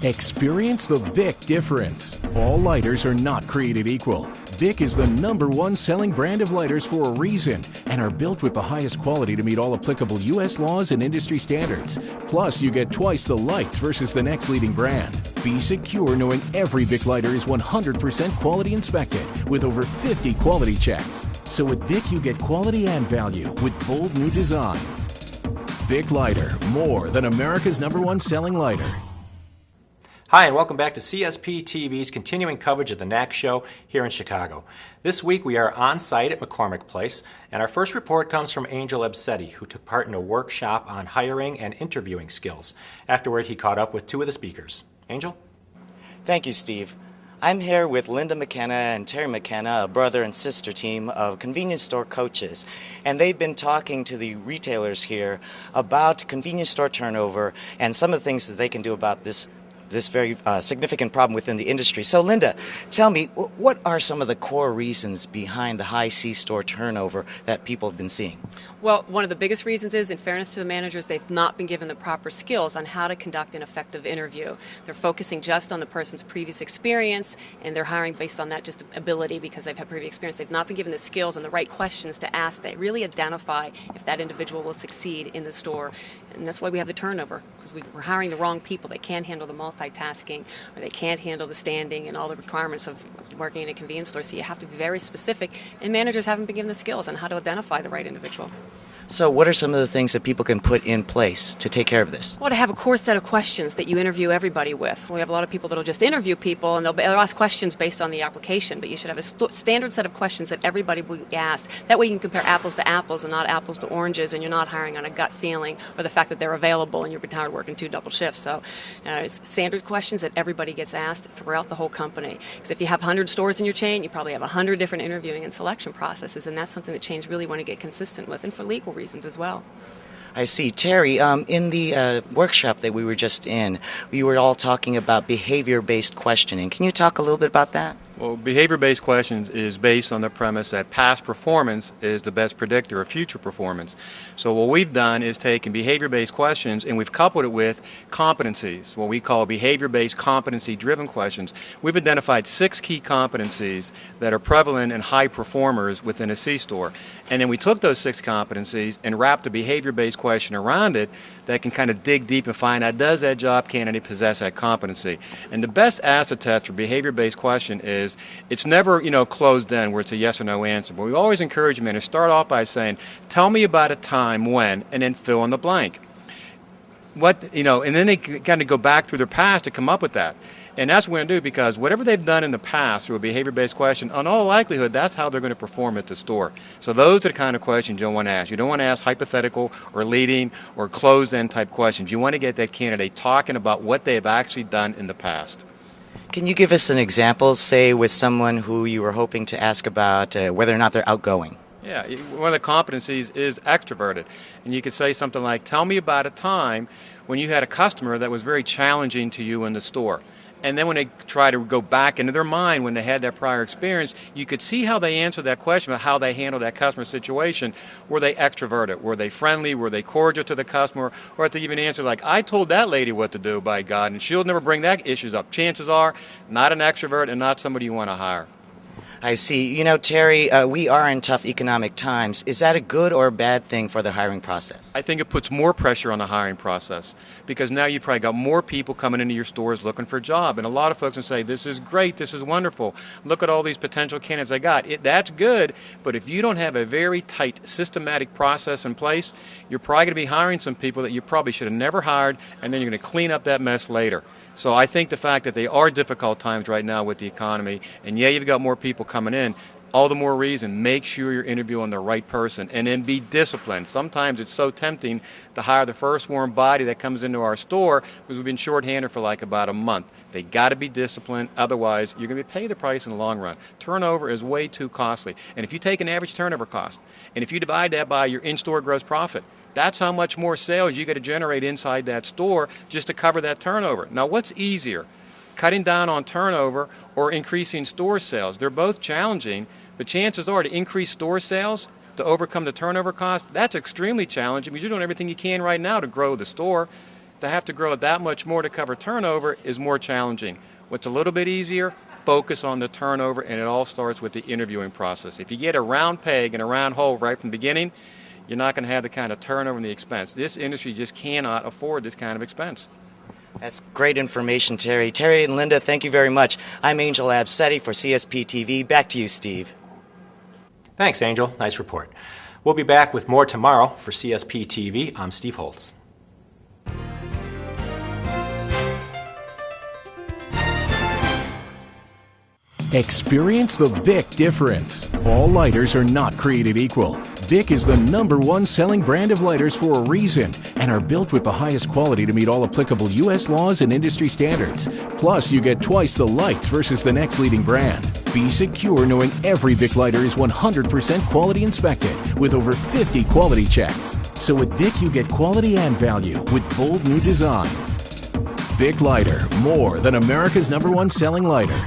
Experience the Bic difference. All lighters are not created equal. Bic is the #1 selling brand of lighters for a reason and are built with the highest quality to meet all applicable U.S. laws and industry standards. Plus, you get twice the lights versus the next leading brand. Be secure knowing every Bic lighter is 100% quality inspected with over 50 quality checks. So with Bic, you get quality and value with bold new designs. Bic Lighter, more than America's #1 selling lighter. Hi, and welcome back to CSP TV's continuing coverage of the NAC show here in Chicago. This week we are on site at McCormick Place, and our first report comes from Angel Ebsetti, who took part in a workshop on hiring and interviewing skills. Afterward, he caught up with two of the speakers. Angel? Thank you, Steve. I'm here with Linda McKenna and Terry McKenna, a brother and sister team of convenience store coaches. And they've been talking to the retailers here about convenience store turnover and some of the things that they can do about this very significant problem within the industry. So Linda, tell me, what are some of the core reasons behind the high C-store turnover that people have been seeing? Well, one of the biggest reasons is, in fairness to the managers, they've not been given the proper skills on how to conduct an effective interview. They're focusing just on the person's previous experience, and they're hiring based on that just ability because they've had previous experience. They've not been given the skills and the right questions to ask that really identify if that individual will succeed in the store. And that's why we have the turnover, because we're hiring the wrong people. They can't handle the multitasking, or they can't handle the standing and all the requirements of working in a convenience store. So you have to be very specific, and managers haven't been given the skills on how to identify the right individual. So what are some of the things that people can put in place to take care of this? Well, to have a core set of questions that you interview everybody with. We have a lot of people that will just interview people, and they'll ask questions based on the application, but you should have a standard set of questions that everybody will be asked. That way you can compare apples to apples and not apples to oranges, and you're not hiring on a gut feeling or the fact that they're available and you're retired working 2 double shifts. So it's standard questions that everybody gets asked throughout the whole company. Because if you have 100 stores in your chain, you probably have 100 different interviewing and selection processes, and that's something that chains really want to get consistent with, and for legal reasons as well. I see. Terry, in the workshop that we were just in, we were all talking about behavior-based questioning. Can you talk a little bit about that? Well, behavior-based questions is based on the premise that past performance is the best predictor of future performance. So what we've done is taken behavior-based questions and we've coupled it with competencies, what we call behavior-based competency-driven questions. We've identified 6 key competencies that are prevalent in high performers within a C-store. And then we took those 6 competencies and wrapped a behavior-based question around it that can kind of dig deep and find out, does that job candidate possess that competency? And the best acid test for behavior-based question is it's never, closed in where it's a yes or no answer. But we always encourage men to start off by saying, tell me about a time when, and then fill in the blank. And then they kind of go back through their past to come up with that. And that's what we're going to do, because whatever they've done in the past through a behavior-based question, in all likelihood, that's how they're going to perform at the store. So those are the kind of questions you don't want to ask. You don't want to ask hypothetical or leading or closed-end type questions. You want to get that candidate talking about what they've actually done in the past. Can you give us an example, say, with someone who you were hoping to ask about whether or not they're outgoing? Yeah, one of the competencies is extroverted. And you could say something like, tell me about a time when you had a customer that was very challenging to you in the store. And then when they try to go back into their mind when they had that prior experience, you could see how they answered that question about how they handled that customer situation. Were they extroverted? Were they friendly? Were they cordial to the customer? Or if they even answered like, I told that lady what to do, by God, and she'll never bring that issues up. Chances are, not an extrovert and not somebody you want to hire. I see. Terry, we are in tough economic times. Is that a good or a bad thing for the hiring process? I think it puts more pressure on the hiring process, because now you probably got more people coming into your stores looking for a job. And a lot of folks will say, this is great, this is wonderful. Look at all these potential candidates I got. That's good, but if you don't have a very tight, systematic process in place, you're probably going to be hiring some people that you probably should have never hired, and then you're going to clean up that mess later. So I think the fact that they are difficult times right now with the economy, and yeah, you've got more people coming in, all the more reason, make sure you're interviewing the right person, and then be disciplined. Sometimes it's so tempting to hire the first warm body that comes into our store because we've been shorthanded for like about a month. They got to be disciplined, otherwise you're going to pay the price in the long run. Turnover is way too costly. And if you take an average turnover cost, and if you divide that by your in-store gross profit, that's how much more sales you got to generate inside that store just to cover that turnover. Now, what's easier, cutting down on turnover or increasing store sales? They're both challenging, but chances are to increase store sales to overcome the turnover cost, that's extremely challenging because you're doing everything you can right now to grow the store. to have to grow that much more to cover turnover is more challenging. What's a little bit easier, focus on the turnover, and it all starts with the interviewing process. If you get a round peg and a round hole right from the beginning, you're not going to have the kind of turnover and the expense. This industry just cannot afford this kind of expense. That's great information, Terry. Terry and Linda, thank you very much. I'm Angel Absetti for CSP TV. Back to you, Steve. Thanks, Angel. Nice report. We'll be back with more tomorrow for CSP TV. I'm Steve Holtz. Experience the Bic difference. All lighters are not created equal. Bic is the #1 selling brand of lighters for a reason and are built with the highest quality to meet all applicable U.S. laws and industry standards. Plus, you get twice the lights versus the next leading brand. Be secure knowing every Bic lighter is 100% quality inspected with over 50 quality checks. So with Bic, you get quality and value with bold new designs. Bic Lighter, more than America's #1 selling lighter.